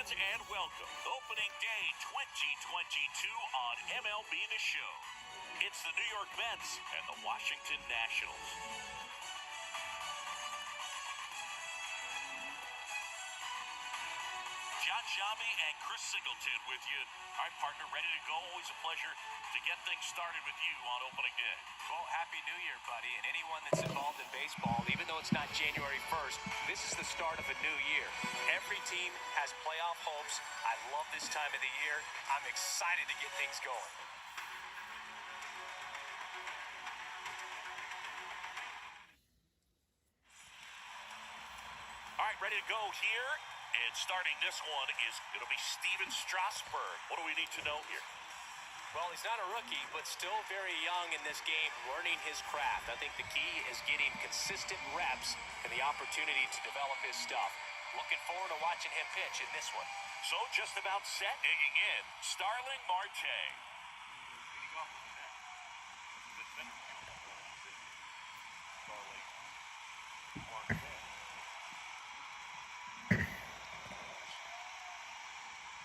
fans, and welcome. Opening day 2022 on MLB The Show. It's the New York Mets and the Washington Nationals. John Shambi and Chris Singleton with you. All right, partner, ready to go. Always a pleasure to get things started with you on opening day. Well, Happy New Year, buddy. And anyone that's involved in baseball, even though it's not January 1st, this is the start of a new year. Every team has playoff hopes. I love this time of the year. I'm excited to get things going. All right, ready to go here. And starting this one it'll be Steven Strasburg. What do we need to know here? Well, he's not a rookie, but still very young in this game, learning his craft. I think the key is getting consistent reps and the opportunity to develop his stuff. Looking forward to watching him pitch in this one. So just about set, digging in, Starling Marte.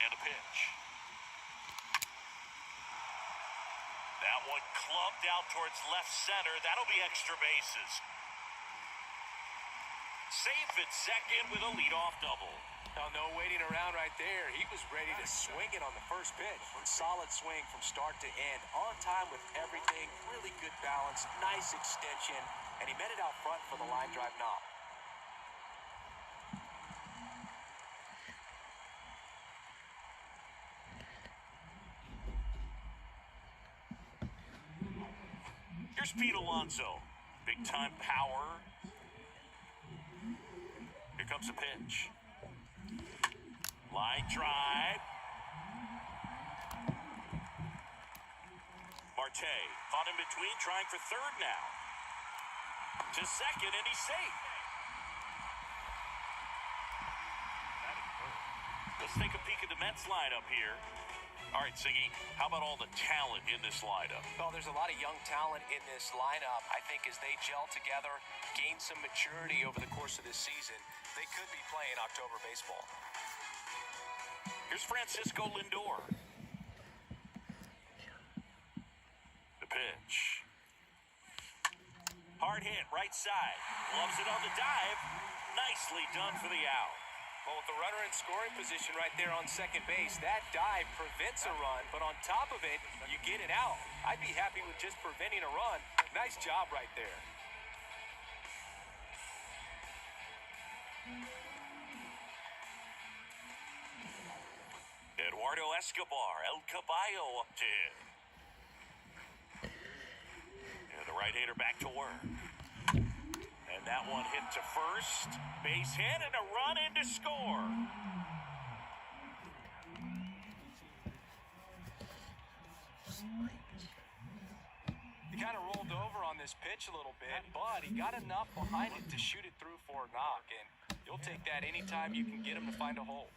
And a pitch. That one clubbed out towards left center. That'll be extra bases. Safe at second with a leadoff double. Oh, no waiting around right there. He was ready to swing it on the first pitch. Solid swing from start to end. On time with everything. Really good balance. Nice extension. And he met it out front for the line drive knock. Here's Pete Alonso. Big time power. Here comes a pitch. Line drive. Marte caught in between, trying for third now. To second, and he's safe. Let's take a peek at the Mets lineup here. All right, Siggy, how about all the talent in this lineup? Well, there's a lot of young talent in this lineup. I think as they gel together, gain some maturity over the course of this season, they could be playing October baseball. Here's Francisco Lindor. The pitch. Hard hit, right side. Loves it on the dive. Nicely done for the out. Well, with the runner in scoring position right there on second base, that dive prevents a run, but on top of it, you get it out. I'd be happy with just preventing a run. Nice job right there. Eduardo Escobar, El Caballo up to hit. And the right-hander back to work. And that one hit to first. Base hit and a run in to score. He kind of rolled over on this pitch a little bit, but he got enough behind it to shoot it through for a knock. And you'll take that anytime you can get him to find a hole.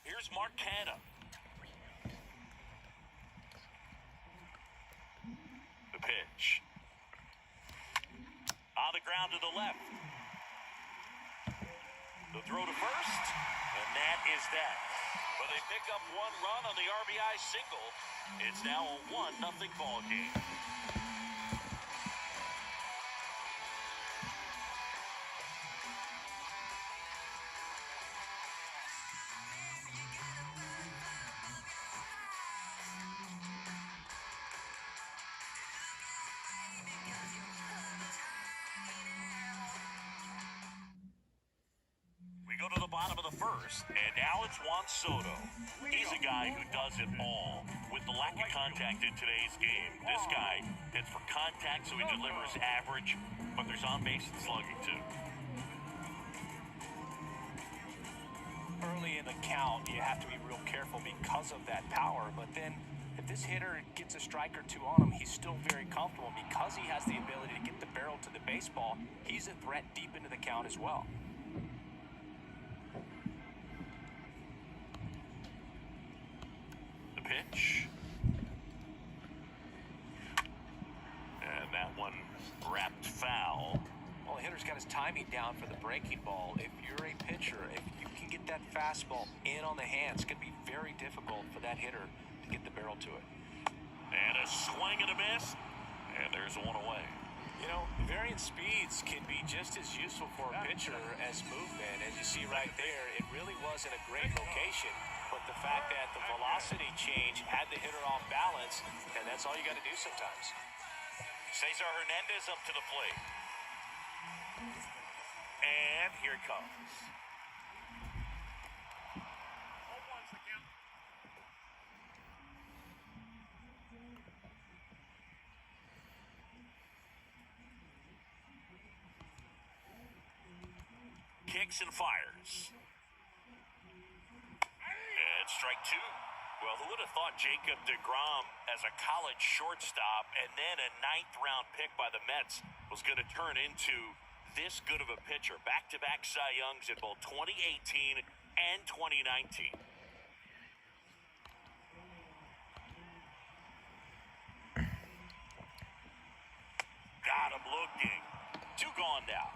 Here's Mark Canha. The pitch. On the ground to the left. The throw to first, and that is that. But they pick up one run on the RBI single. It's now a 1-0 ball game. Go to the bottom of the first, and now it's Juan Soto. He's a guy who does it all. With the lack of contact in today's game, this guy hits for contact, so he delivers average, but there's on-base and slugging too. Early in the count, you have to be real careful because of that power, but then if this hitter gets a strike or two on him, he's still very comfortable. Because he has the ability to get the barrel to the baseball, he's a threat deep into the count as well. Pitch. And that one timing down for the breaking ball. If you're a pitcher, if you can get that fastball in on the hands, it's going to be very difficult for that hitter to get the barrel to it. And a swing and a miss, and there's one away. You know, varying speeds can be just as useful for a pitcher as movement. As you see right there, it really wasn't a great location, but the fact that the velocity change had the hitter off balance, and that's all you got to do sometimes. Cesar Hernandez up to the plate. And here it comes. Kicks and fires. And strike two. Well, who would have thought Jacob deGrom as a college shortstop and then a 9th-round pick by the Mets was going to turn into this good of a pitcher? Back-to-back Cy Youngs in both 2018 and 2019. Got him looking. Two gone now.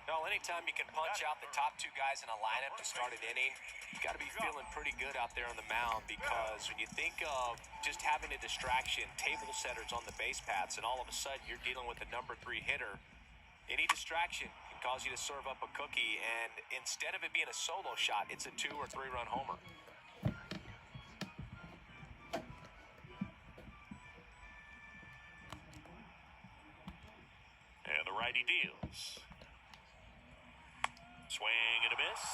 Well, anytime you can punch out the top two guys in a lineup to start an inning, you got to be feeling pretty good out there on the mound, because when you think of just having a distraction, table setters on the base paths, and all of a sudden you're dealing with a number 3 hitter, any distraction can cause you to serve up a cookie, and instead of it being a solo shot, it's a 2 or 3 run homer. And the righty deals. Swing and a miss,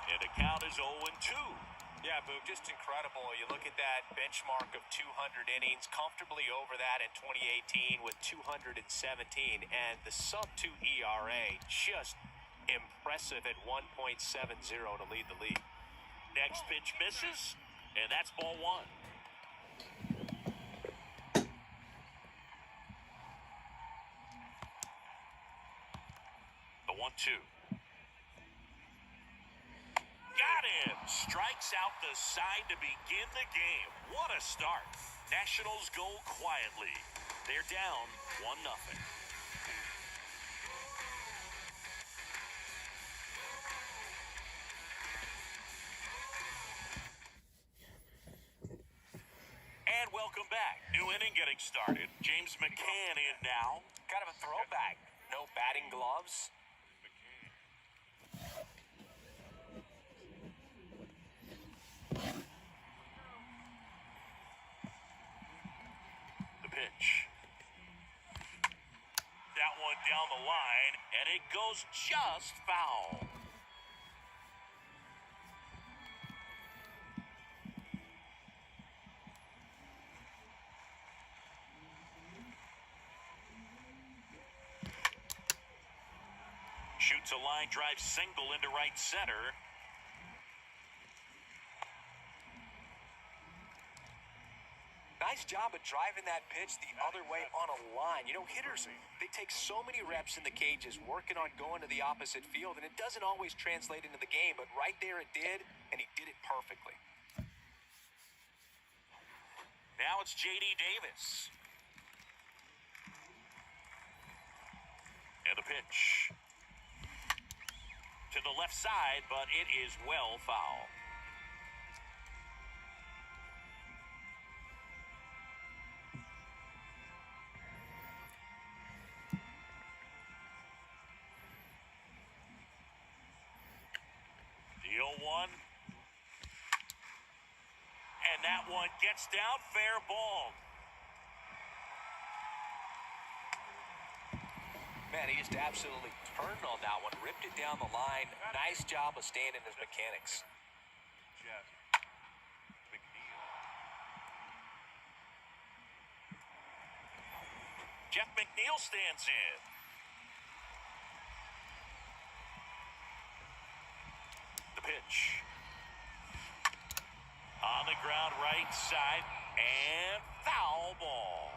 and the count is 0-2. Yeah, Boog, just incredible. You look at that benchmark of 200 innings, comfortably over that in 2018 with 217, and the sub-2 ERA, just impressive at 1.70 to lead the league. Next pitch misses, and that's ball 1. The 1-2. Got him! Strikes out the side to begin the game. What a start. Nationals go quietly. They're down 1-0. And welcome back. New inning getting started. James McCann in now. Kind of a throwback. No batting gloves. The pitch. That one down the line, and it goes just foul. Shoots a line drive single into right center. Nice job of driving that pitch the other way on a line. You know, hitters, they take so many reps in the cages working on going to the opposite field, and it doesn't always translate into the game, but right there it did, and he did it perfectly. Now it's J.D. Davis. And the pitch. To the left side, but it is well foul. The 0-1. And that one gets down, fair ball. Man, he just absolutely turned on that one, ripped it down the line. Nice job of staying in his mechanics. Jeff McNeil stands in. The pitch. On the ground, right side, and foul ball.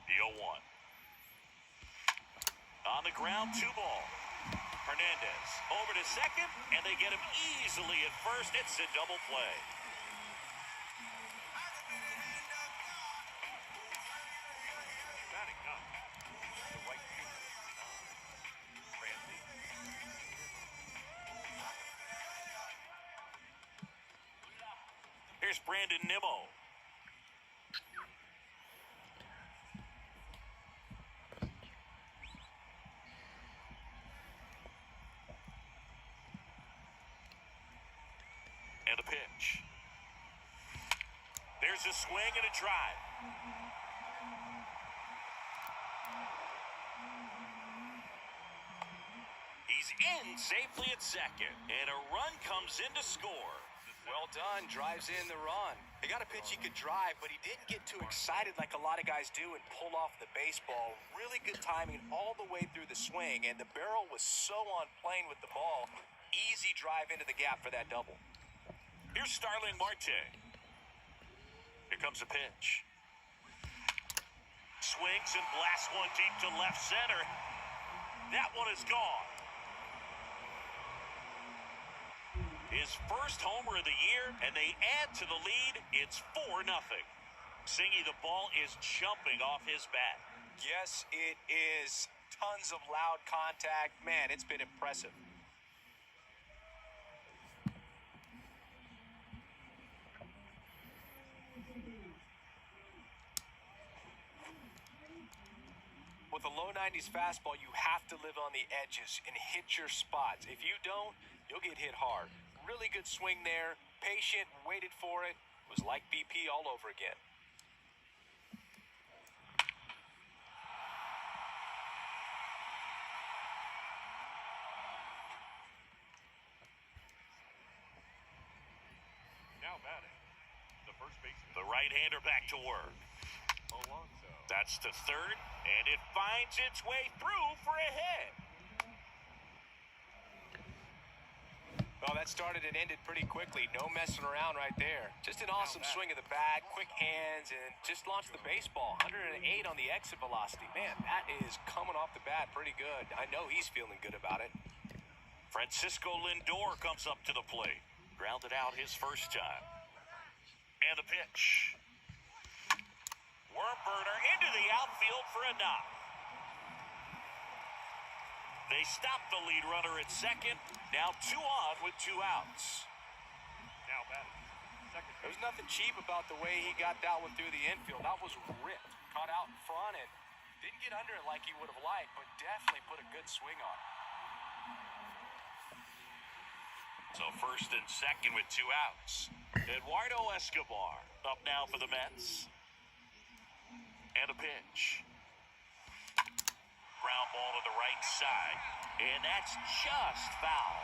The 0-1. On the ground, 2 ball. Hernandez over to second, and they get him easily at first. It's a double play. Batting up, the white junior, Randy. Here's Brandon Nimmo. And a pitch. There's a swing and a drive. He's in safely at second, and a run comes in to score. Well done, drives in the run. He got a pitch he could drive, but he didn't get too excited like a lot of guys do and pull off the baseball. Really good timing all the way through the swing, and the barrel was so on plane with the ball. Easy drive into the gap for that double. Here's Starling Marte. Here comes a pitch. Swings and blasts one deep to left center. That one is gone. His first homer of the year, and they add to the lead. It's 4-0. Singy, the ball is jumping off his bat. Yes, it is. Tons of loud contact. Man, it's been impressive. With a low 90s fastball, you have to live on the edges and hit your spots. If you don't, you'll get hit hard. Really good swing there. Patient, waited for it. Was like BP all over again. Now batting, the first baseman. The right-hander back to work. That's to third, and it finds its way through for a hit. Well, that started and ended pretty quickly. No messing around right there. Just an awesome swing of the bat, quick hands, and just launched the baseball. 108 on the exit velocity. Man, that is coming off the bat pretty good. I know he's feeling good about it. Francisco Lindor comes up to the plate. Grounded out his first time. And the pitch. Worm burner into the outfield for a knock. They stop the lead runner at second. Now 2 on with 2 outs. Now batting. Second. There's nothing cheap about the way he got that one through the infield. That was ripped. Caught out in front and didn't get under it like he would have liked, but definitely put a good swing on it. So first and second with 2 outs. Eduardo Escobar up now for the Mets. And a pitch. Ground ball to the right side. And that's just foul.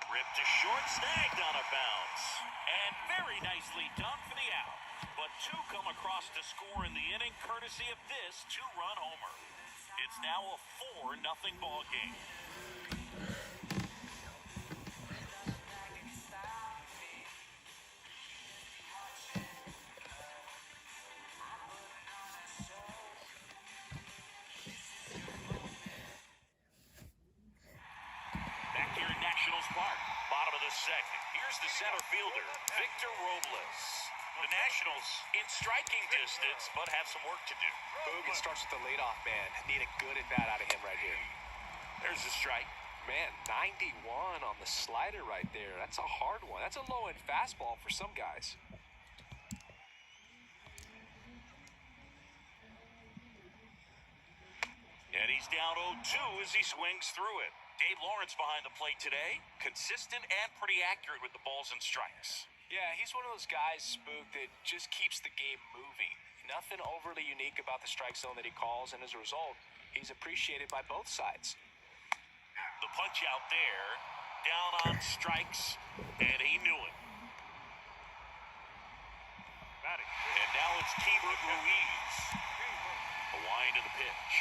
Ripped to short, snagged on a bounce. And very nicely done for the out. But 2 come across to score in the inning, courtesy of this 2-run homer. It's now a 4-0 ball game. Back here at Nationals Park, bottom of the second. Here's the center fielder, Victor Robles. The Nationals in striking distance, but have some work to do. Boog, it starts with the leadoff man. Need a good at-bat out of him right here. There's the strike. Man, 91 on the slider right there. That's a hard one. That's a low-end fastball for some guys. And he's down 0-2 as he swings through it. Dave Lawrence behind the plate today. Consistent and pretty accurate with the balls and strikes. Yeah, he's one of those guys, Spook, that just keeps the game moving. Nothing overly unique about the strike zone that he calls, and as a result, he's appreciated by both sides. The punch out there, down on strikes, and he knew it. And now it's Keibert Ruiz. A wind of the pitch.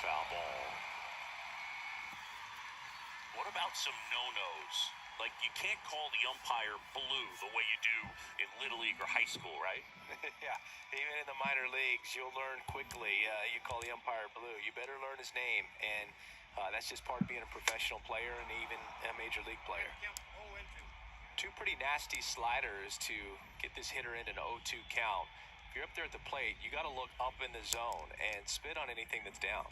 Foul ball. What about some no-nos? Like, you can't call the umpire blue the way you do in Little League or high school, right? Yeah, even in the minor leagues, you'll learn quickly. You call the umpire blue. You better learn his name, and that's just part of being a professional player and even a major league player. Two pretty nasty sliders to get this hitter into an 0-2 count. If you're up there at the plate, you got to look up in the zone and spit on anything that's down.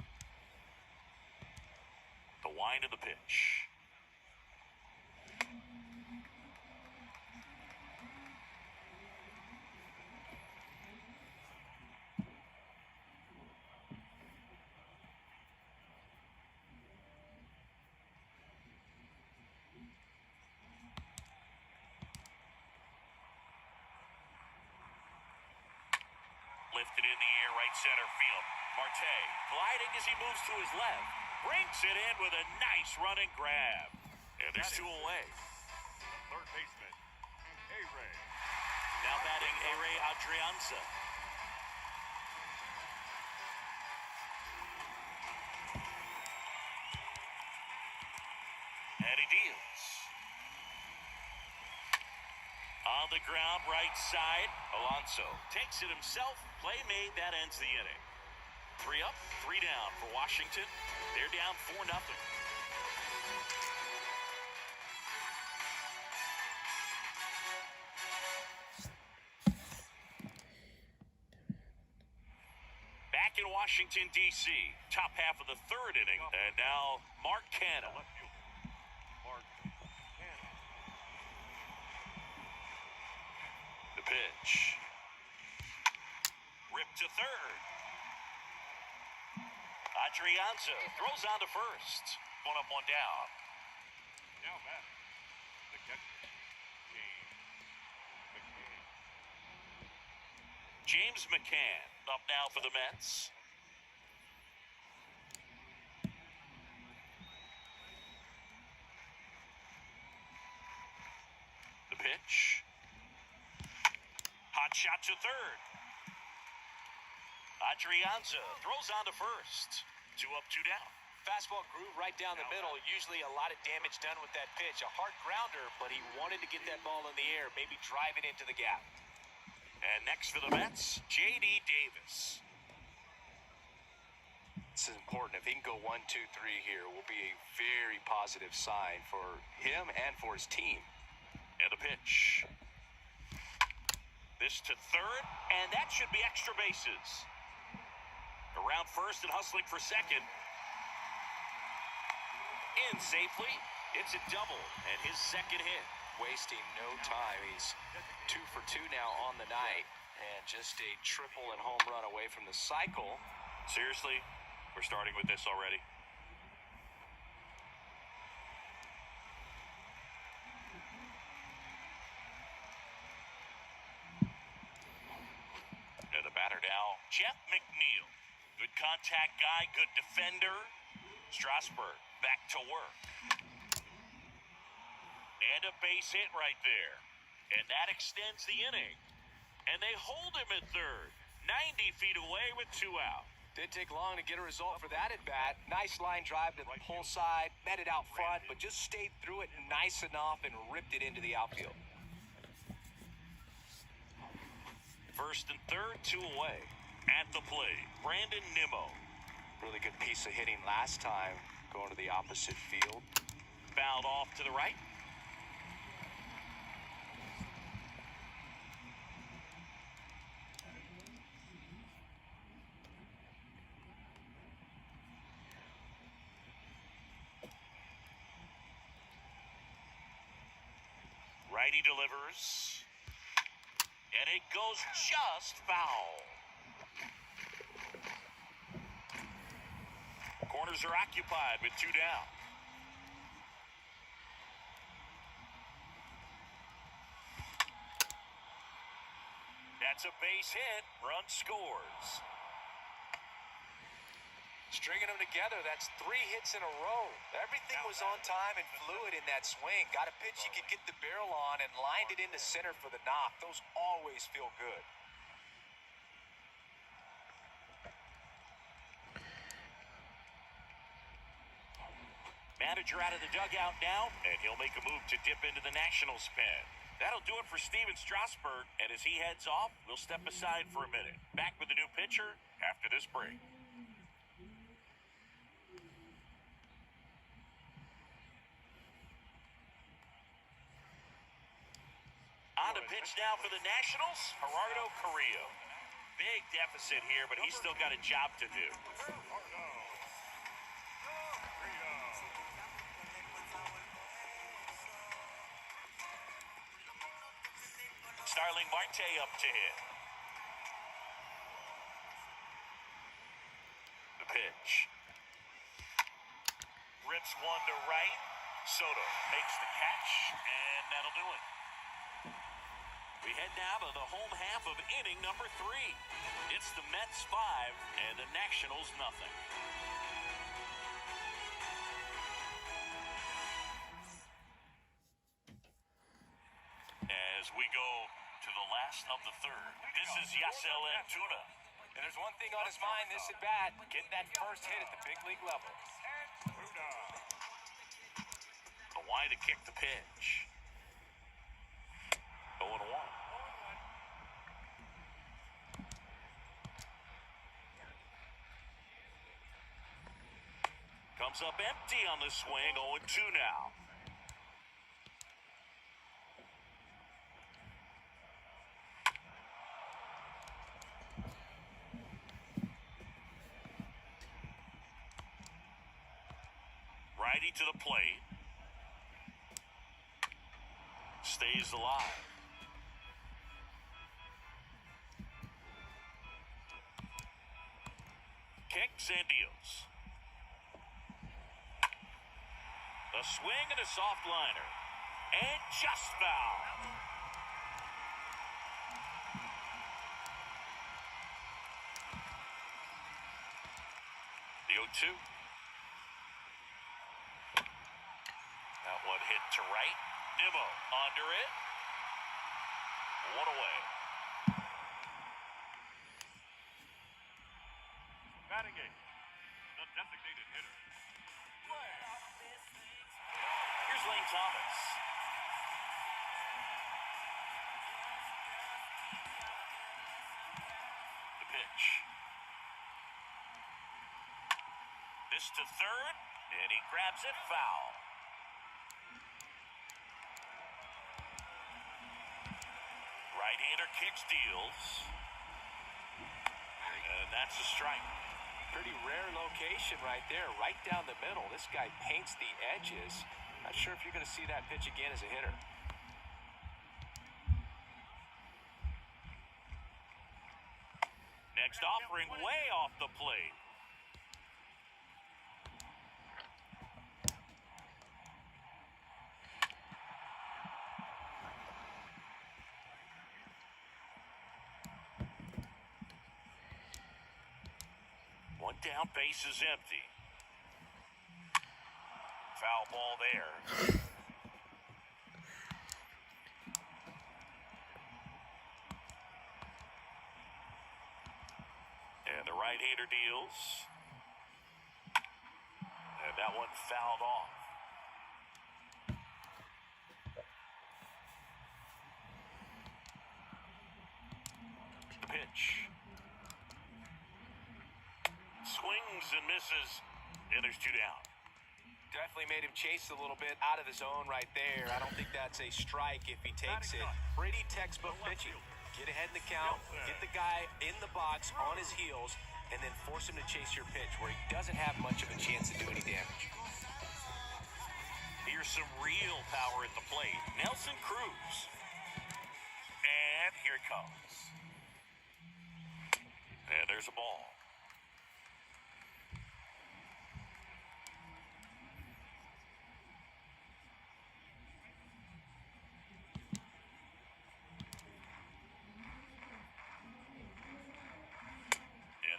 The wind of the pitch. Lifted in the air, right center field. Marte gliding as he moves to his left. Brings it in with a nice running grab. And there's two away. Third baseman, A-Ray. Now batting A-Ray Adrianza. And he deals. On the ground, right side. Alonso takes it himself. Play made, that ends the inning. 3 up, 3 down for Washington. They're down 4-0. Back in Washington, D.C., top half of the 3rd inning. And now Mark Canha. Left fielder, Mark Canha. The pitch. Ripped to 3rd. Adrianza throws on to 1st. 1 up, 1 down. Now batting, the catcher, James McCann. James McCann up now for the Mets. The pitch. Hot shot to 3rd. Adrianza throws on to 1st. 2 up, 2 down. Fastball groove right down the middle. Usually a lot of damage done with that pitch. A hard grounder, but he wanted to get that ball in the air, maybe drive it into the gap. And next for the Mets, J.D. Davis. This is important. If he can go 1, 2, 3 here, will be a very positive sign for him and for his team. And the pitch. This to 3rd, and that should be extra bases. Around 1st and hustling for 2nd. In safely. It's a double, and his 2nd hit. Wasting no time. He's 2 for 2 now on the night, and just a triple and home run away from the cycle. Seriously, we're starting with this already. And the batter now, Jeff McNeil. Good contact guy, good defender. Strasburg back to work. And a base hit right there. And that extends the inning. And they hold him at 3rd. 90 feet away with 2 out. Didn't take long to get a result for that at bat. Nice line drive to the pull side, met it out front, but just stayed through it nice enough and ripped it into the outfield. 1st and 3rd, 2 away. At the plate, Brandon Nimmo. Really good piece of hitting last time, going to the opposite field. Fouled off to the right. Righty delivers. And it goes just foul. Corners are occupied with 2 down. That's a base hit. Run scores. Stringing them together, that's 3 hits in a row. Everything was on time and fluid in that swing. Got a pitch you could get the barrel on and lined it into center for the knock. Those always feel good. Manager out of the dugout now, and he'll make a move to dip into the Nationals pen. That'll do it for Steven Strasburg, and as he heads off, we'll step aside for a minute. Back with the new pitcher after this break. On the pitch now for the Nationals, Gerardo Carrillo. Big deficit here, but he's still got a job to do. Starling Marte up to hit. The pitch. Rips one to right. Soto makes the catch, and that'll do it. We head now to the home half of inning number 3. It's the Mets 5 and the Nationals nothing. As we go to the last of the third, this is Yasel Antuna. And there's one thing on his mind this at bat, getting that first hit at the big league level. The line to kick the pitch. 0-1. Comes up empty on the swing, 0-2 now. Righty to the plate. Stays alive. Kicks and deals. A swing and a soft liner. And just foul. The 0-2. That one hit to right. Nimmo under it. One away. Batting eight, the designated hitter. Here's Lane Thomas. The pitch. This to third, and he grabs it foul. Right-hander kicks, deals. And that's a strike. Pretty rare location right there, right down the middle. This guy paints the edges. Not sure if you're going to see that pitch again as a hitter. Next offering way off the plate. One down, base is empty. Foul ball there. And the right-hander deals. And that one fouled off. The pitch. Swings and misses, and there's 2 down. Definitely made him chase a little bit out of the zone right there. I don't think that's a strike if he takes it. Pretty textbook pitching. Get ahead in the count, get the guy in the box on his heels, and then force him to chase your pitch where he doesn't have much of a chance to do any damage. Here's some real power at the plate. Nelson Cruz. And here it comes. And there's a ball.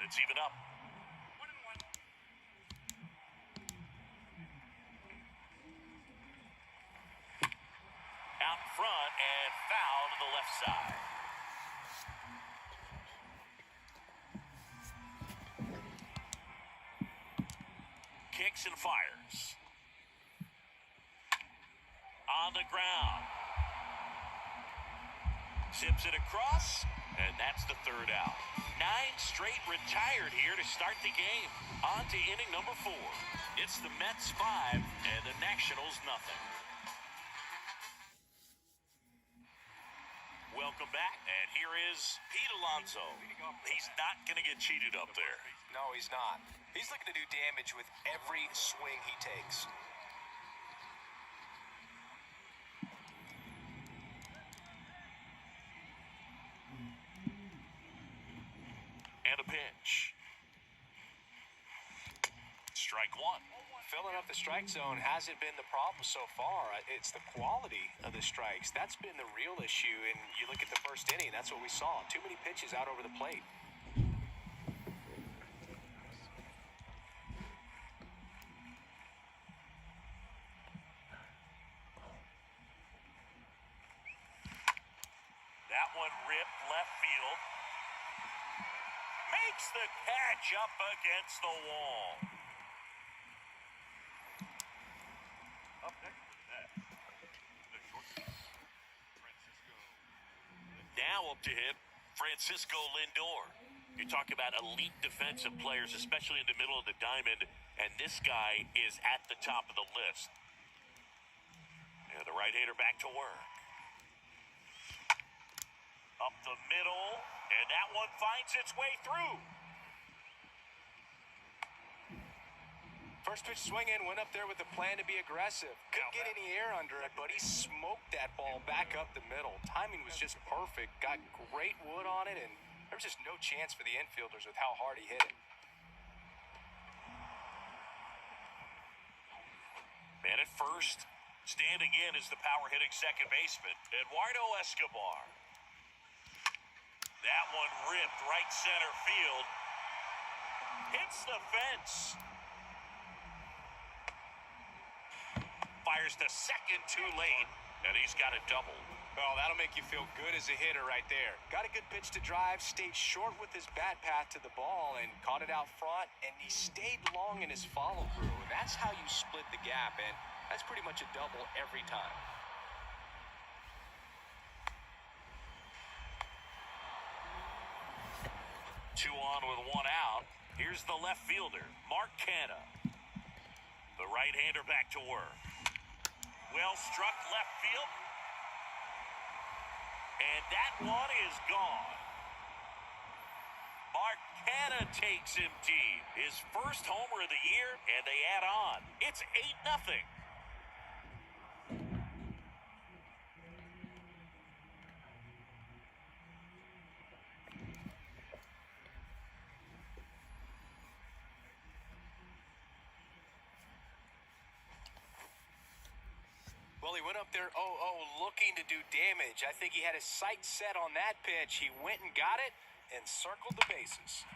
It's even up. 1-1. Out front and foul to the left side. Kicks and fires. on the ground. Zips it across, and that's the third out. 9 straight retired here to start the game. On to inning number 4. It's the Mets 5 and the Nationals nothing. Welcome back, and here is Pete Alonso. He's not going to get cheated up there. No, he's not. He's looking to do damage with every swing he takes. And a pitch. Strike 1. Filling up the strike zone hasn't been the problem so far. It's the quality of the strikes. That's been the real issue. And you look at the first inning, that's what we saw. Too many pitches out over the plate. That one ripped left field. Makes the catch up against the wall. Up next for the Nats, the shortstop, Francisco. Now up to him, Francisco Lindor. You talk about elite defensive players, especially in the middle of the diamond, and this guy is at the top of the list. And the right-hander back to work. Up the middle, and that one finds its way through. First pitch swing in, went up there with a plan to be aggressive. Couldn't get any air under it, but he smoked that ball back up the middle. Timing was just perfect. Got great wood on it, and there was just no chance for the infielders with how hard he hit it. Man at first, standing in is the power-hitting second baseman, Eduardo Escobar. That one ripped right center field. Hits the fence. Fires to second too late, and he's got a double. Well, that'll make you feel good as a hitter right there. Got a good pitch to drive, stayed short with his bat path to the ball, and caught it out front, and he stayed long in his follow-through. And that's how you split the gap, and that's pretty much a double every time. Two on with one out. Here's the left fielder, Mark Canha. The right-hander back to work. Well struck left field. And that one is gone. Mark Canha takes him deep. His first homer of the year, and they add on. It's 8-0. Well, he went up there 0-0 looking to do damage. I think he had his sights set on that pitch. He went and got it and circled the bases.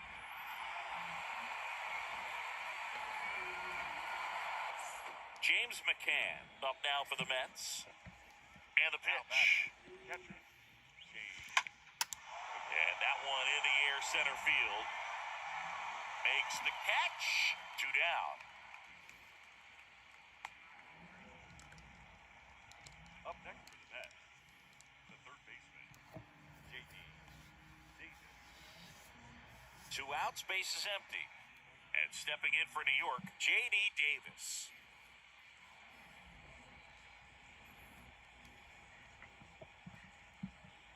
James McCann up now for the Mets. And the pitch. Catcher, And that one in the air center field. Makes the catch. 2 down. up next for the Nats, the third baseman, J.D. Davis. 2 outs, base is empty. And stepping in for New York, J.D. Davis.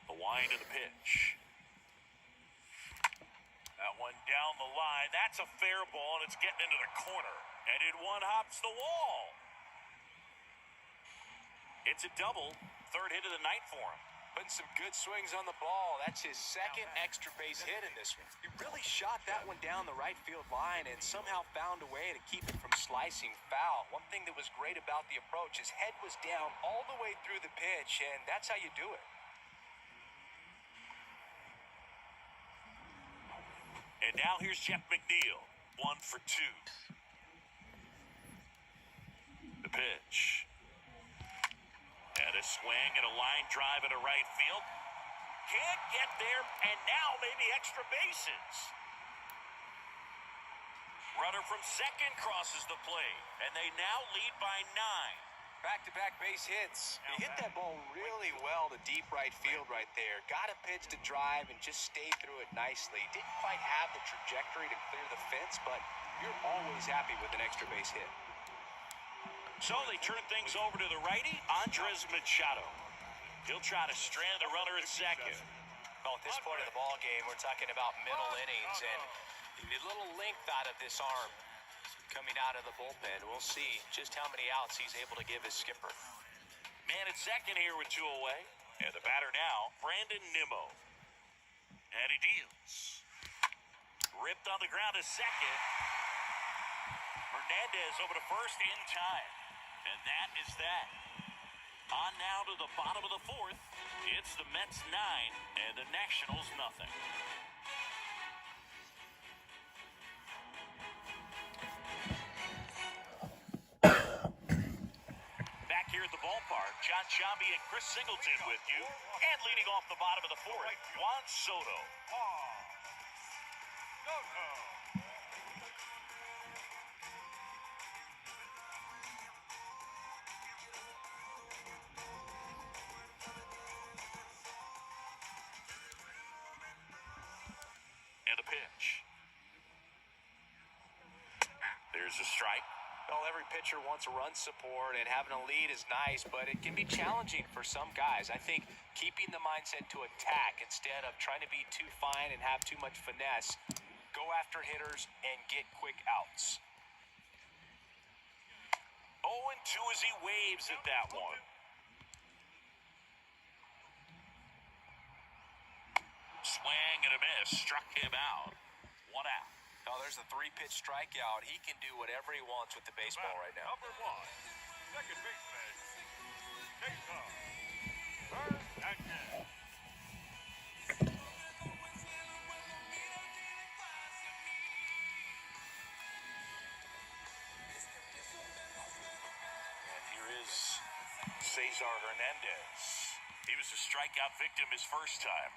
The wind of the pitch. That one down the line. That's a fair ball, and it's getting into the corner. And it one-hops the wall. It's a double. Third hit of the night for him. Putting some good swings on the ball. That's his second extra base hit in this one. He really shot that one down the right field line and somehow found a way to keep it from slicing foul. One thing that was great about the approach, his head was down all the way through the pitch, and that's how you do it. And now here's Jeff McNeil. 1 for 2. The pitch. And a swing and a line drive into right field. Can't get there, and now maybe extra bases. Runner from second crosses the plate, and they now lead by 9. Back-to-back base hits. He hit that ball really well to deep right field right there. Got a pitch to drive and just stayed through it nicely. Didn't quite have the trajectory to clear the fence, but you're always happy with an extra base hit. So they turn things over to the righty, Andres Machado. He'll try to strand the runner at second. Well, at this point of the ball game, we're talking about middle innings, and a little length out of this arm coming out of the bullpen. We'll see just how many outs he's able to give his skipper. Man at second here with two away. And the batter now, Brandon Nimmo. And he deals. Ripped on the ground to second. Hernandez over to first in time. And that is that. On now to the bottom of the fourth. It's the Mets 9 and the Nationals nothing. Here at the ballpark, John Sciambi and Chris Singleton with you. And leading off the bottom of the fourth, Juan Soto. And the pitch. There's a strike. Well, every pitcher wants run support, and having a lead is nice, but it can be challenging for some guys. I think keeping the mindset to attack instead of trying to be too fine and have too much finesse, go after hitters and get quick outs. 0-2 as he waves at that one. Swing and a miss, struck him out. One out. Oh, there's a 3-pitch strikeout. He can do whatever he wants with the baseball right now. Number 1, second baseman, Jason Hernandez. And here is Cesar Hernandez. He was a strikeout victim his first time.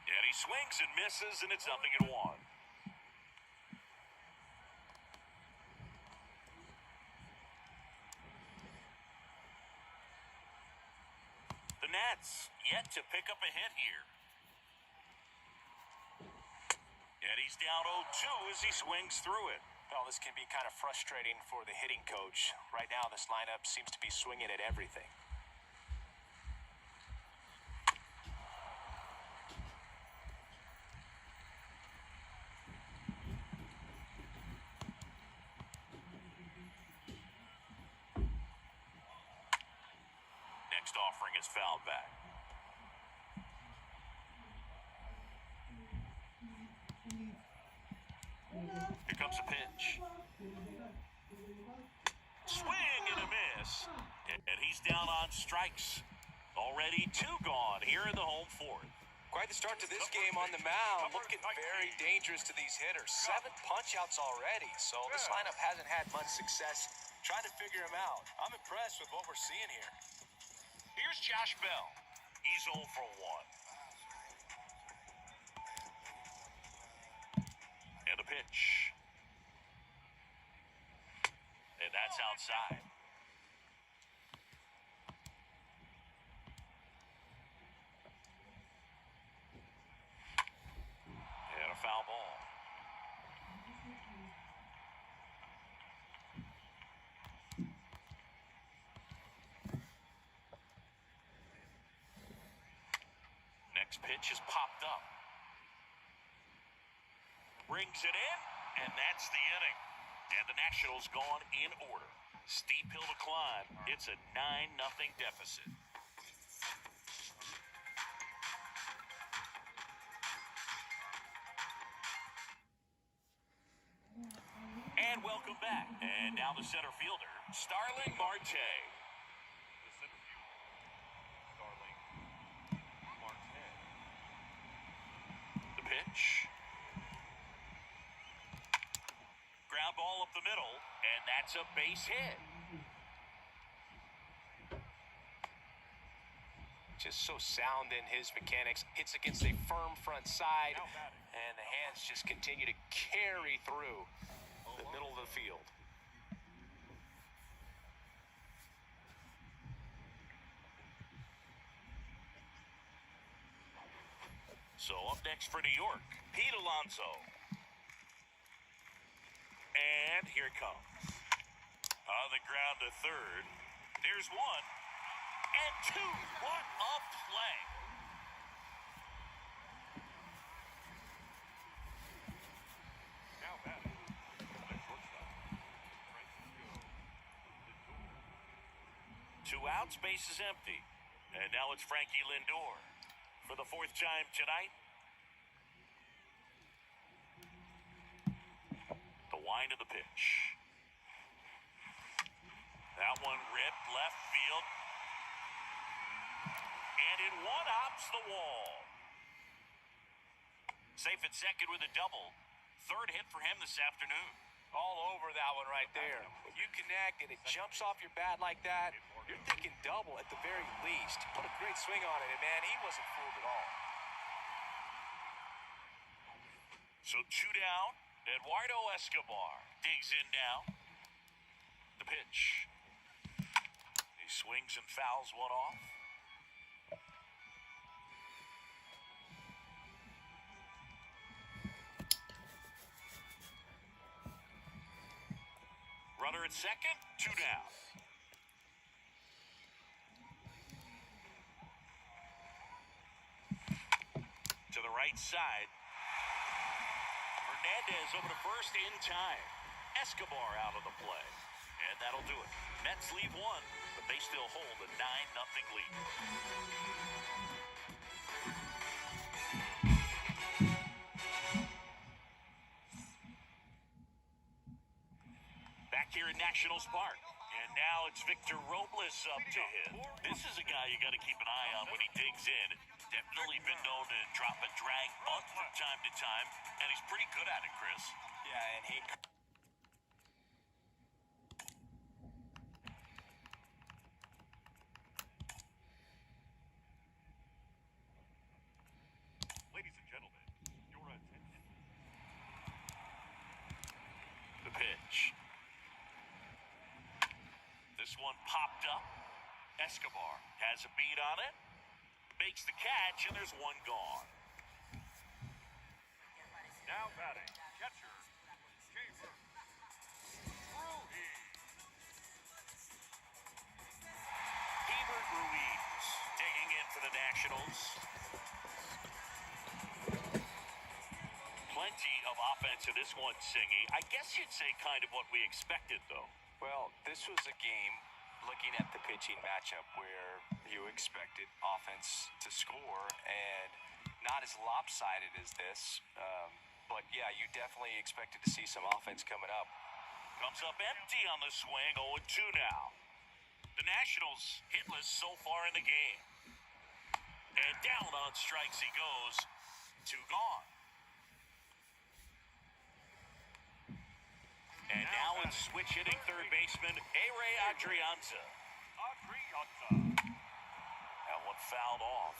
And he swings and misses, and it's 0-1. The Nats yet to pick up a hit here. And he's down 0-2 as he swings through it. Well, this can be kind of frustrating for the hitting coach. Right now, this lineup seems to be swinging at everything. Next offering is fouled back. Here comes a pitch. Swing and a miss. And he's down on strikes. Already 2 gone here in the home fourth. Quite the start to this game on the mound. Looking very dangerous to these hitters. 7 punch-outs already, so this lineup hasn't had much success trying to figure him out. I'm impressed with what we're seeing here. Here's Josh Bell. He's 0 for 1. And a pitch. And that's outside. And a foul ball. Next pitch is popped up. Brings it in, and that's the inning. And the Nationals gone in order. Steep hill to climb. It's a 9-0 deficit. And welcome back. And now the center fielder, Starling Marte. The center fielder, Starling Marte. The pitch. Ground ball up the middle, and that's a base hit. Just so sound in his mechanics. Hits against a firm front side, and the hands just continue to carry through the middle of the field. Alonso up next for New York. Pete Alonso. And here it comes. On the ground to third. There's one. And two. What a play. Now batting, the shortstop, Francisco Lindor. 2 outs, base is empty. And now it's Frankie Lindor for the 4th time tonight. The wind of the pitch. That one ripped left field. And it one-hops the wall. Safe at second with a double. 3rd hit for him this afternoon. All over that one right there. When you connect and it jumps off your bat like that, you're thinking double at the very least. What a great swing on it, and man, he wasn't fooled at all. So 2 down. Eduardo Escobar digs in now. The pitch. He swings and fouls one off. Runner at second, 2 down. To the right side. Hernandez over to first in time. Escobar out of the play. And that'll do it. Mets leave one, but they still hold a 9-0 lead. Back here at Nationals Park. And now it's Victor Robles up to hit. This is a guy you got to keep an eye on when he digs in. Definitely been known to drop a drag bunt from time to time, and he's pretty good at it, Chris. Yeah, and he... Ladies and gentlemen, your attention. The pitch. This one popped up. Escobar has a beat on it. Makes the catch, and there's one gone. Now batting, catcher, Chamber. Hebert Ruiz digging in for the Nationals. Plenty of offense in this one, Singy. I guess you'd say kind of what we expected, though. Well, this was a game, looking at the pitching matchup, where you expected offense to score, and not as lopsided as this. But, yeah, you definitely expected to see some offense coming up. Comes up empty on the swing, 0-2 now. The Nationals hitless so far in the game. And down on strikes he goes. 2 gone. And now it's switch hitting third baseman A-Ray Adrianza. That one fouled off.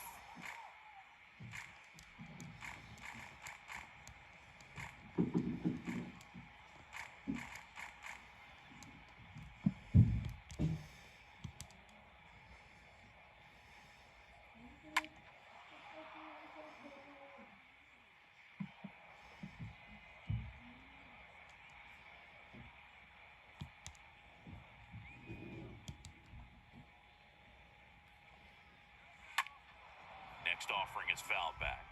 Next offering is fouled back.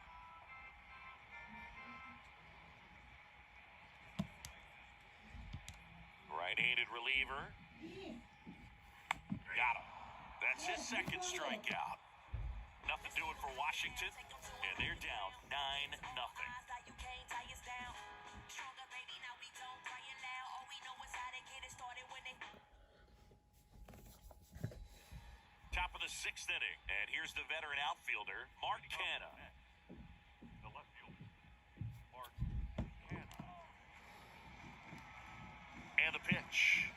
Right-handed reliever. Got him. That's his second strikeout. Nothing doing for Washington, and they're down 9-0. Top of the 6th inning, and here's the veteran outfielder, Mark Canha. The left fielder, Mark Canha. And the pitch.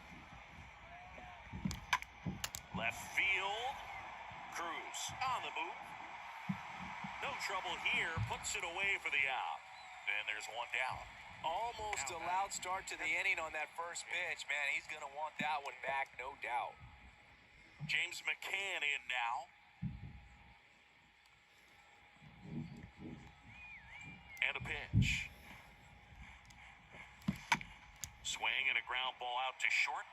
Left field. Cruz on the move. No trouble here. Puts it away for the out. And there's one down. Almost a loud start to the inning on that first pitch. Man, he's going to want that one back, no doubt. James McCann in now. And a pitch. Swing and a ground ball out to short.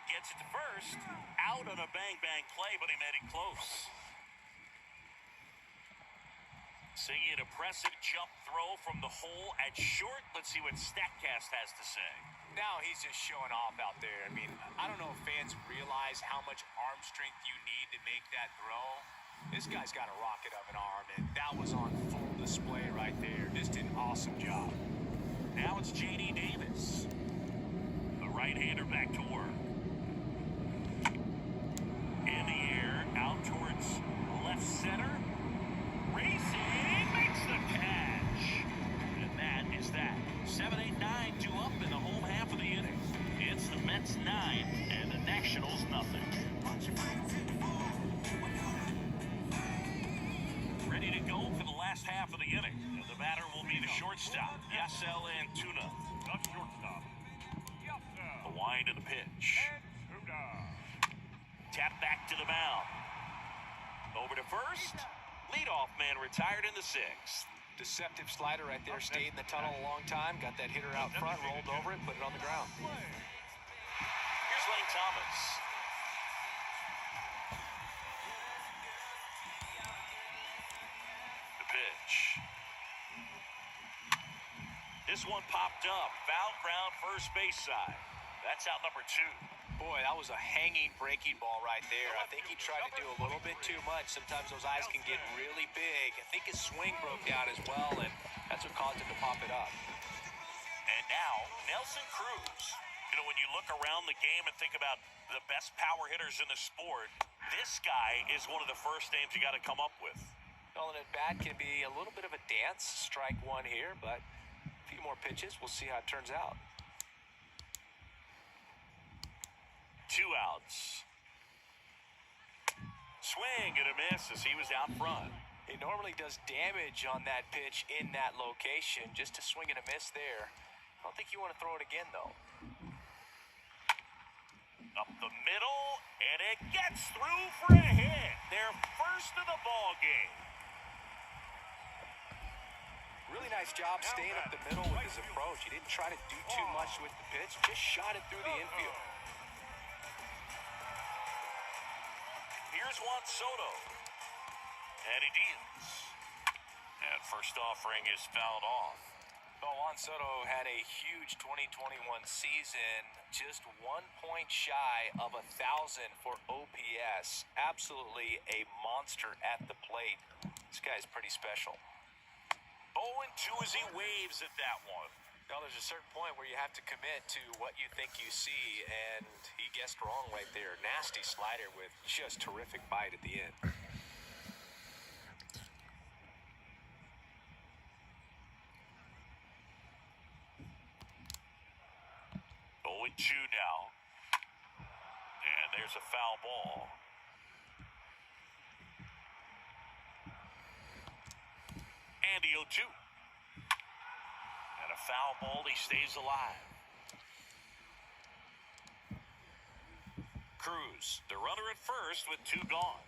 Gets it to first. Out on a bang-bang play, but he made it close. Seeing an impressive jump throw from the hole at short. Let's see what StatCast has to say. Now he's just showing off out there. I mean, I don't know if fans realize how much arm strength you need to make that throw. This guy's got a rocket of an arm, and that was on full display right there. Just an awesome job. Now it's J.D. Davis. The right-hander back to work. In the air, out towards left center. Racing makes the catch. And that is that. 7-8-9, 2 up in the home half of the inning. It's the Mets 9 and the Nationals nothing. Ready to go for the last half of the inning. And the batter will be the shortstop, Yasel Antuna. The shortstop. The wind of the pitch. Tap back to the mound. Over to first. Leadoff man retired in the sixth. Deceptive slider right there. Stayed in the tunnel a long time. Got that hitter out front, rolled over it, put it on the ground. Here's Lane Thomas. The pitch. This one popped up. Foul ground first base side. That's out number 2. Boy, that was a hanging breaking ball right there. I think he tried to do a little bit too much. Sometimes those eyes can get really big. I think his swing broke down as well, and that's what caused him to pop it up. And now, Nelson Cruz. You know, when you look around the game and think about the best power hitters in the sport, this guy is one of the first names you got to come up with. Well, and at bat can be a little bit of a dance. Strike one here, but a few more pitches. We'll see how it turns out. 2 outs. Swing and a miss as he was out front. He normally does damage on that pitch in that location. Just a swing and a miss there. I don't think you want to throw it again, though. Up the middle, and it gets through for a hit. Their first of the ball game. Really nice job staying up the middle with his approach. He didn't try to do too much with the pitch. Just shot it through the infield. Here's Juan Soto. And he deals. And first offering is fouled off. Well, Juan Soto had a huge 2021 season, just 1 point shy of 1,000 for OPS. Absolutely a monster at the plate. This guy's pretty special. 0-2 as he waves at that one. Now, there's a certain point where you have to commit to what you think you see, and he guessed wrong right there. Nasty slider with just terrific bite at the end. 0-2 now. And there's a foul ball. And the 0-2. And a foul ball, he stays alive. Cruz, the runner at first with 2 gone.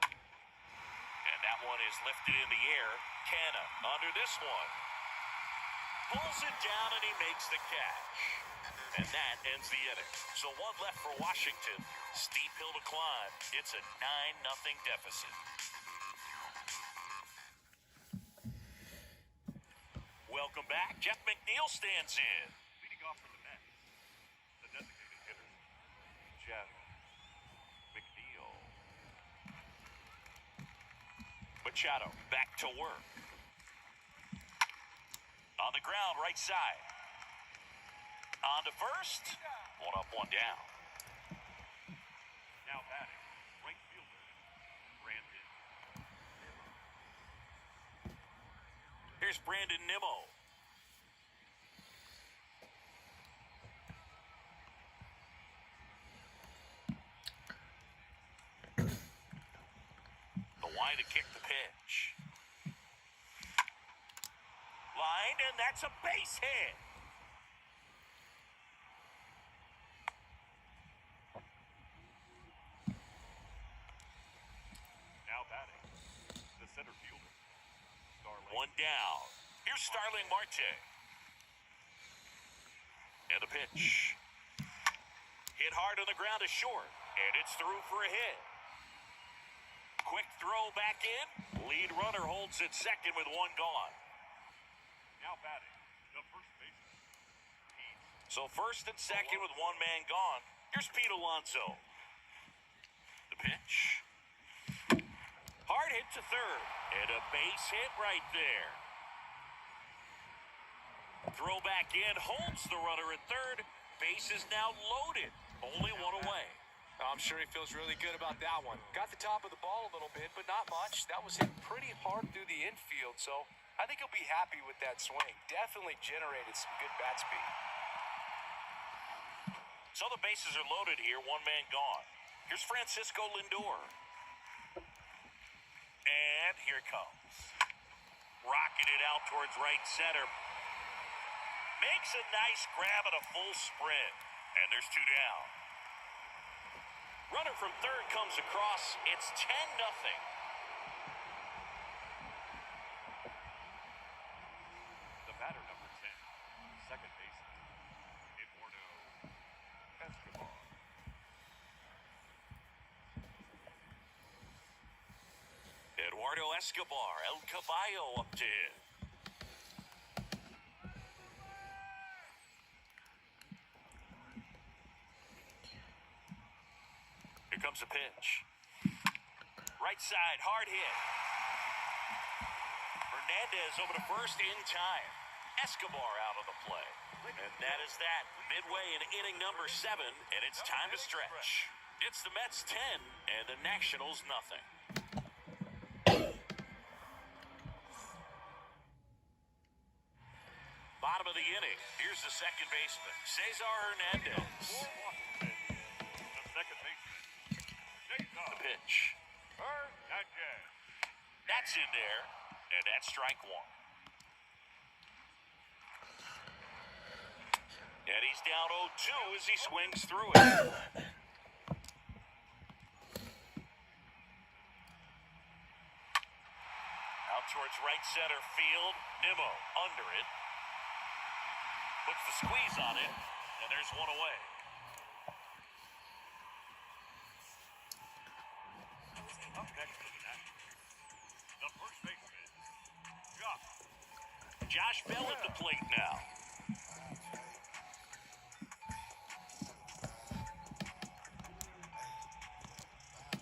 And that one is lifted in the air. Canna under this one. Pulls it down and he makes the catch. And that ends the inning. So 1 left for Washington. Steep hill to climb. It's a 9-0 deficit. Welcome back. Jeff McNeil stands in. Leading off for the Mets, the designated hitter, Jeff McNeil. Machado back to work. On the ground, right side. On to first. 1 up, 1 down. Now batting, right fielder, Brandon. Here's Brandon Nimmo. The line to kick the pitch. Line, and that's a base hit. Now batting, one down. Here's Starling Marte. And the pitch. Hit hard on the ground is short, and it's through for a hit. Quick throw back in. Lead runner holds at second with one gone. Now batting, the first baseman. So first and second with one man gone. Here's Pete Alonso. The pitch. Hard hit to third. And a base hit right there. Throw back in. Holds the runner at third. Base is now loaded. Only one away. I'm sure he feels really good about that one. Got the top of the ball a little bit, but not much. That was hit pretty hard through the infield, so I think he'll be happy with that swing. Definitely generated some good bat speed. So the bases are loaded here. One man gone. Here's Francisco Lindor. And here it comes. Rocketed out towards right center. Makes a nice grab at a full sprint. And there's two down. Runner from third comes across. It's 10-0. The batter, number 10, second baseman, Eduardo Escobar. Eduardo Escobar, El Caballo up to hit. Here comes a pitch. Right side, hard hit. Hernandez over to first in time. Escobar out of the play. And that is that. Midway in inning number 7, and it's time to stretch. It's the Mets 10, and the Nationals nothing. Bottom of the inning. Here's the second baseman, Cesar Hernandez. For Washington, the second baseman, Cesar The pitch. Hernandez. That's in there, and that's strike one. And he's down 0-2 as he swings through it. Out towards right center field. Nimmo under it. Puts the squeeze on it, and there's one away. Up next to the Nationals, the first baseman, Josh Bell at the plate now.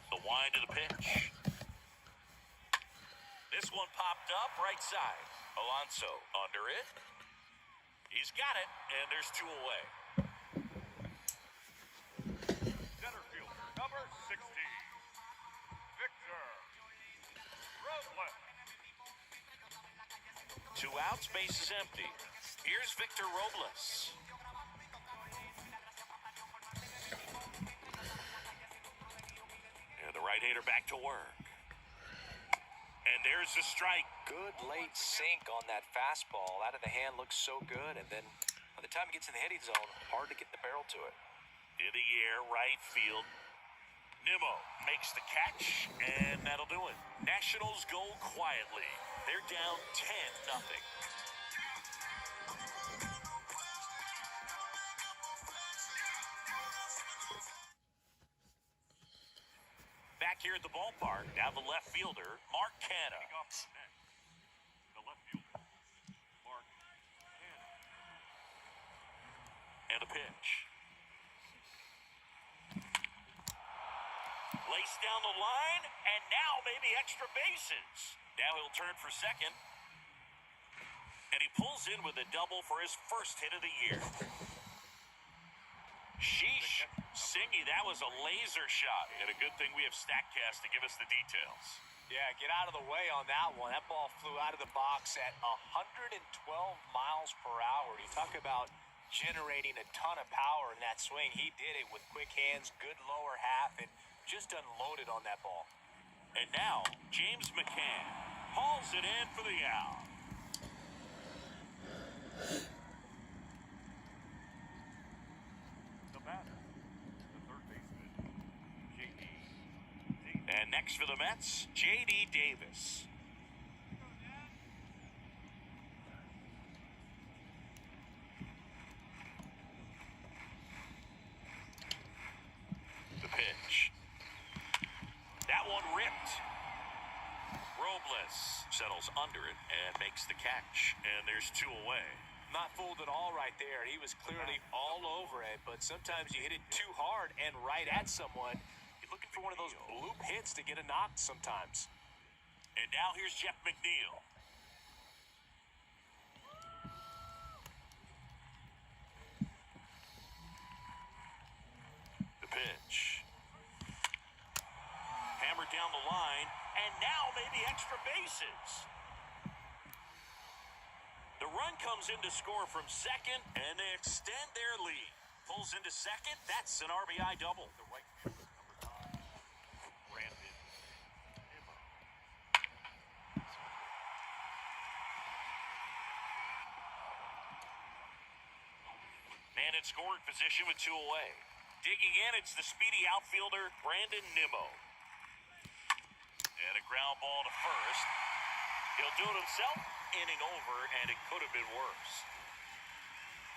The wind of the pitch. This one popped up right side. Alonso under it. He's got it, and there's two away. center fielder, number 16, Victor Robles. 2 outs, base is empty. Here's Victor Robles. And the right-hander back to work. And there's the strike. Good late sink on that fastball. Out of the hand looks so good, and then by the time it gets in the hitting zone, hard to get the barrel to it. In the air, right field. Nimmo makes the catch, and that'll do it. Nationals go quietly. They're down 10-0. Back here at the ballpark, now the left fielder, Mark Canha. Next, the left fielder, Mark Canha. And a pitch. Laced down the line, and now maybe extra bases. Now he'll turn for second. And he pulls in with a double for his first hit of the year. Sheesh. Singy, that was a laser shot. And a good thing we have StatCast to give us the details. Yeah, get out of the way on that one. That ball flew out of the box at 112 miles per hour. You talk about generating a ton of power in that swing. He did it with quick hands, good lower half, and just unloaded on that ball. And now, James McCann hauls it in for the out. The batter, the third baseman, J.D. Davis. And next for the Mets, J.D. Davis. goes under it and makes the catch. And there's 2 away. Not fooled at all right there. He was clearly all over it, but sometimes you hit it too hard and right at someone. You're looking for one of those bloop hits to get a knock sometimes. And now here's Jeff McNeil. The pitch. Hammered down the line, and now maybe extra bases. The run comes in to score from second, and they extend their lead. Pulls into second. That's an RBI double. The right fielder, number 9, Brandon Nimmo. Man in scoring position with 2 away. Digging in, it's the speedy outfielder, Brandon Nimmo. And a ground ball to first. He'll do it himself. Inning over, and it could have been worse.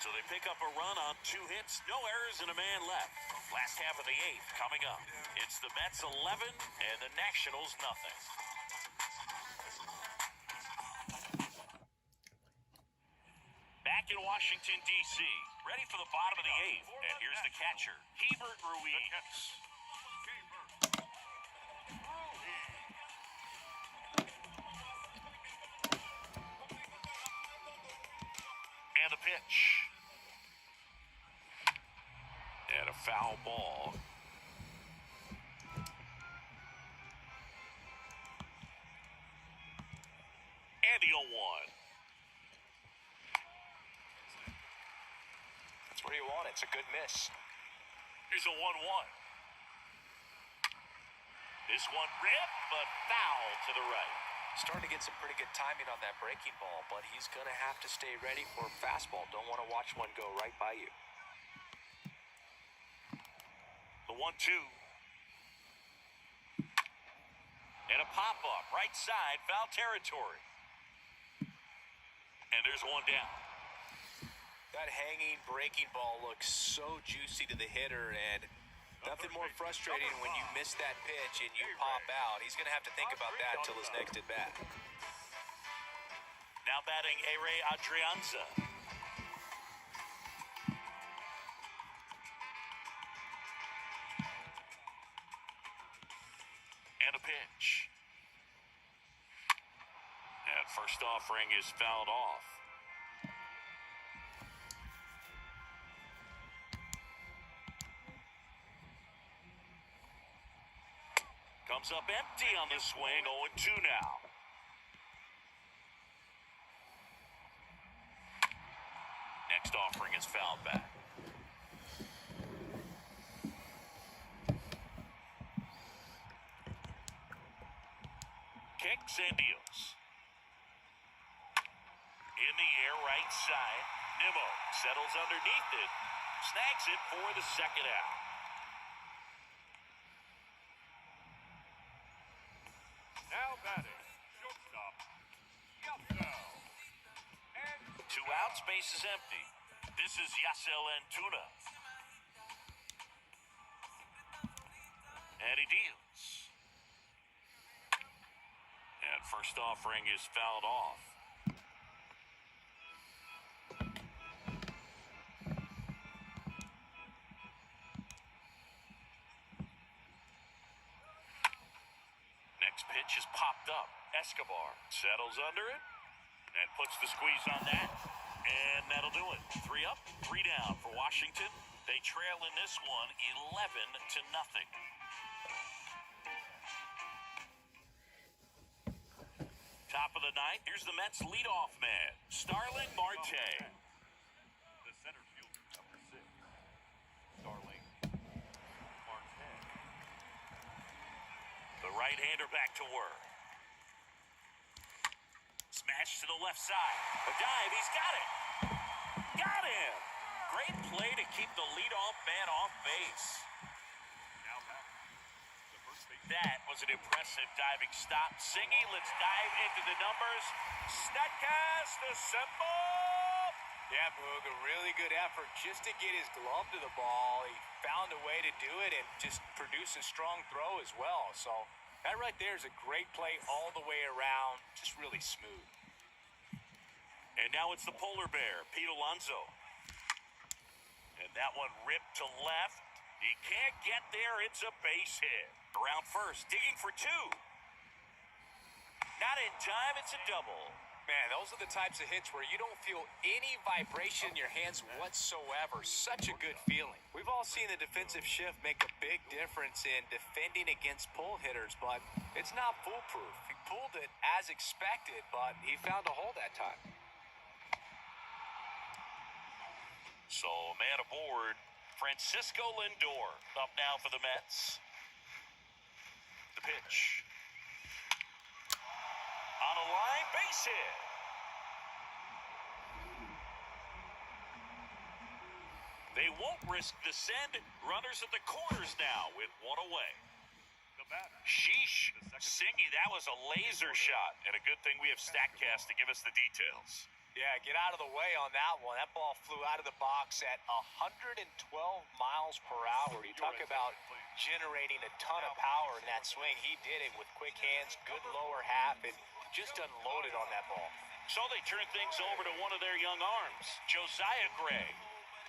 So they pick up a run on 2 hits, no errors, and a man left. Last half of the 8th coming up. It's the Mets 11 and the Nationals nothing. Back in Washington, D.C., ready for the bottom of the 8th, and here's the catcher, Hebert Ruiz. And the pitch. And a foul ball. And the 0-1. That's where you want it. It's a good miss. Here's a 1-1. This one ripped, but foul to the right. Starting to get some pretty good timing on that breaking ball, but he's going to have to stay ready for a fastball. Don't want to watch one go right by you. The 1-2. And a pop-up, right side, foul territory. And there's 1 down. That hanging breaking ball looks so juicy to the hitter, and nothing more frustrating when you miss that pitch and you pop out. He's going to have to think about that until his next at bat. Now batting Ere Adrianza. And a pitch. And first offering is fouled off. Comes up empty on the swing, 0-2 now. Next offering is fouled back. Kicks and deals. In the air, right side. Nimmo settles underneath it. Snags it for the second out. Now batting, shortstop, Yasel. And 2 outs, base is empty. This is Yasel Antuna. And he deals. And first offering is fouled off. Next pitch is popped up. Escobar settles under it and puts the squeeze on that. And that'll do it. 3 up, 3 down for Washington. They trail in this one 11-0. Top of the 9th, here's the Mets leadoff man, Starling Marte. the center fielder, number 6, Starling Marte. The right-hander back to work. Smash to the left side. A dive, he's got it. Got him. Great play to keep the leadoff man off base. Now back, the first base. That was an impressive diving stop. Singy, let's dive into the numbers. Statcast assemble. Yeah, Boog, a really good effort just to get his glove to the ball. He found a way to do it and just produce a strong throw as well. So That right there is a great play all the way around, just really smooth. And now it's the polar bear, Pete Alonso. And that one ripped to left. He can't get there. It's a base hit. Around first, digging for two. Not in time. It's a double. Man, those are the types of hits where you don't feel any vibration in your hands whatsoever. Such a good feeling. We've all seen the defensive shift make a big difference in defending against pull hitters, but it's not foolproof. He pulled it as expected, but he found a hole that time. So, man aboard, Francisco Lindor up now for the Mets. The pitch. On a line, base hit. They won't risk the send. Runners at the corners now with one away. The batter. Sheesh. Singy, that was a laser shot. And a good thing we have StatCast to give us the details. Yeah, get out of the way on that one. That ball flew out of the box at 112 miles per hour. You talk about generating a ton of power in that swing. He did it with quick hands, good lower half, and just unloaded on that ball. So they turn things over to one of their young arms, Josiah Gray.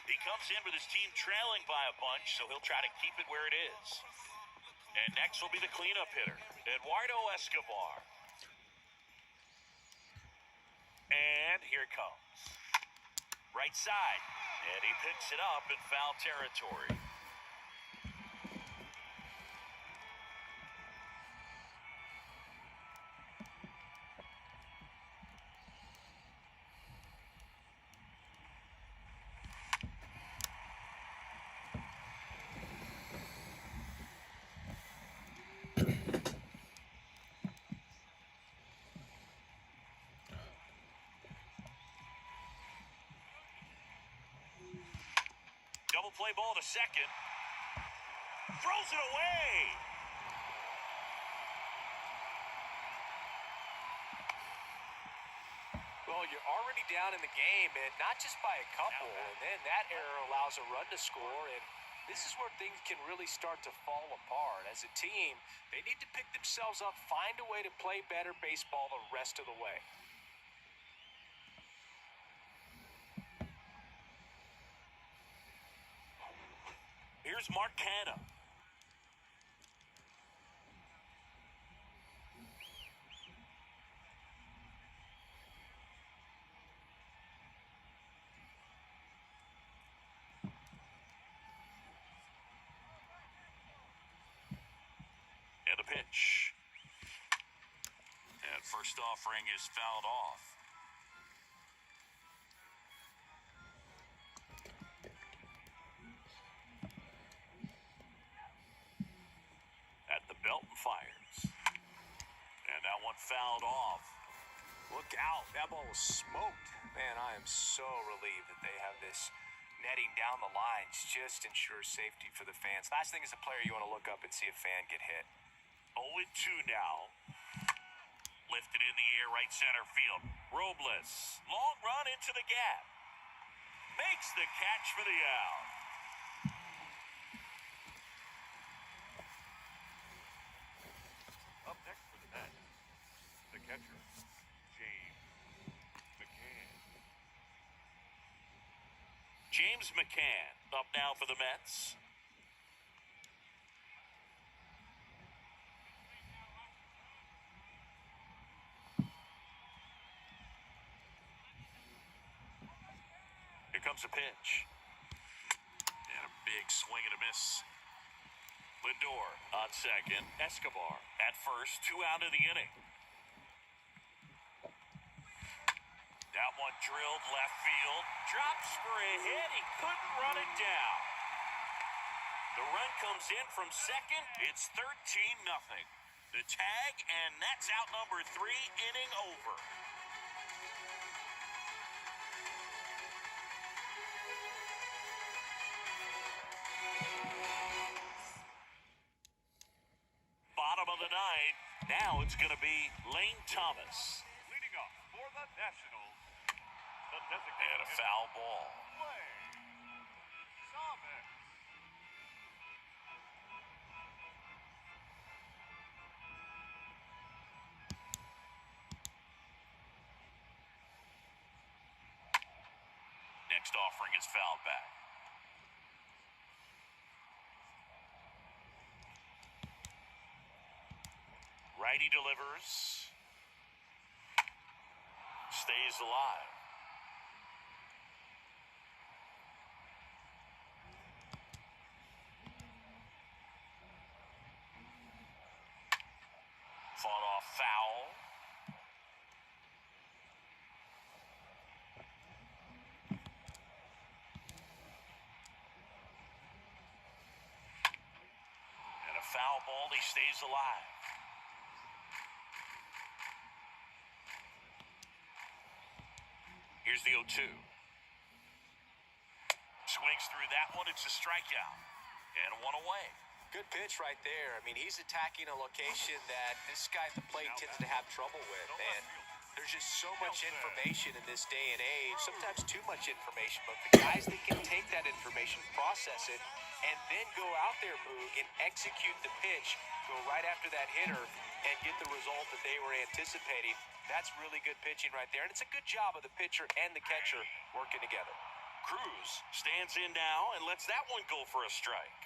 He comes in with his team trailing by a bunch, so he'll try to keep it where it is. And next will be the cleanup hitter, Eduardo Escobar. And here it comes. Right side. And he picks it up in foul territory. Double play ball to second. Throws it away. Well, you're already down in the game, and not just by a couple, and then that error allows a run to score, and this is where things can really start to fall apart. As a team, they need to pick themselves up, find a way to play better baseball the rest of the way. Here's Mark Canha. And a pitch. And first offering is fouled off. At the belt and fires. And that one fouled off. Look out. That ball was smoked. Man, I am so relieved that they have this netting down the lines. Just ensures safety for the fans. Last thing as a player, you want to look up and see a fan get hit. 0-2 now. Lifted in the air, right center field. Robles. Long run into the gap. Makes the catch for the out. Up next for the Mets, the catcher, James McCann. James McCann up now for the Mets. Here comes a pitch. And a big swing and a miss. Lindor on second. Escobar at first. 2 out of the inning. That one drilled left field. Drops for a hit. He couldn't run it down. The run comes in from second. It's 13-0. The tag, and that's out number 3, inning over. Bottom of the 9th. Now it's going to be Lane Thomas. Leading off for the Nationals, the designated And a foul ball. Lane Thomas. next offering is fouled back. Righty delivers. Stays alive. Fought off foul. And a foul ball, he stays alive. Here's the 0-2. Swings through that one. It's a strikeout. And one away. Good pitch right there. I mean, he's attacking a location that this guy at the plate tends to have trouble with. And there's just so much information in this day and age, sometimes too much information. But the guys that can take that information, process it, and then go out there, Boog, and execute the pitch, go right after that hitter, and get the result that they were anticipating. That's really good pitching right there. And it's a good job of the pitcher and the catcher working together. Cruz stands in now and lets that one go for a strike.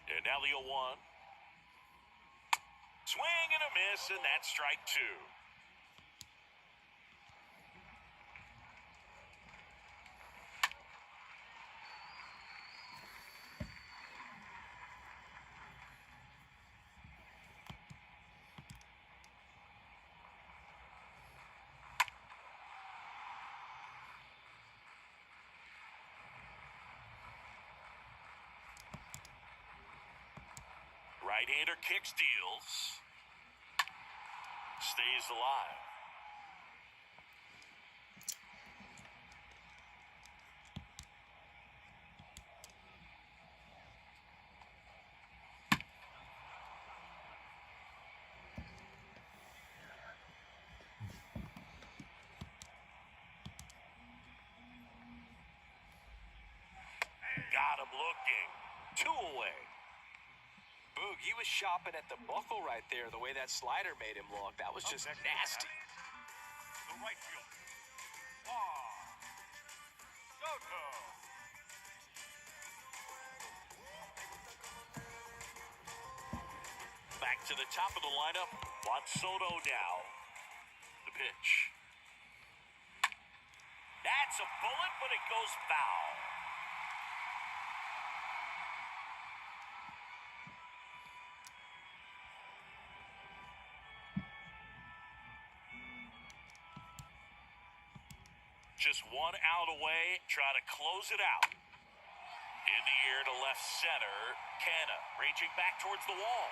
And now the 0-1. Swing and a miss, and that's strike two. Right-hander kicks, deals. Stays alive. Got him looking. Two away. Boog, he was shopping at the buckle right there, the way that slider made him look. That was just nasty. The right fielder. Soto. Back to the top of the lineup. Juan Soto now. The pitch. That's a bullet, but it goes foul. Just one out away, try to close it out. In the air to left center, Canna reaching back towards the wall.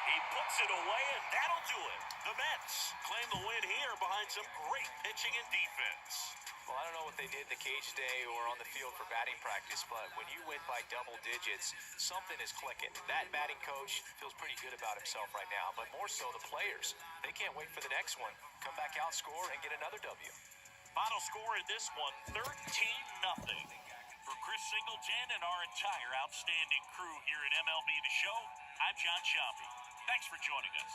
He puts it away, and that'll do it. The Mets claim the win here behind some great pitching and defense. Well, I don't know what they did in the cage today or on the field for batting practice, but when you win by double digits, something is clicking. That batting coach feels pretty good about himself right now, but more so the players. They can't wait for the next one. Come back out, score, and get another W. Final score in this one, 13-0. For Chris Singleton and our entire outstanding crew here at MLB The Show, I'm John Sciambi. Thanks for joining us.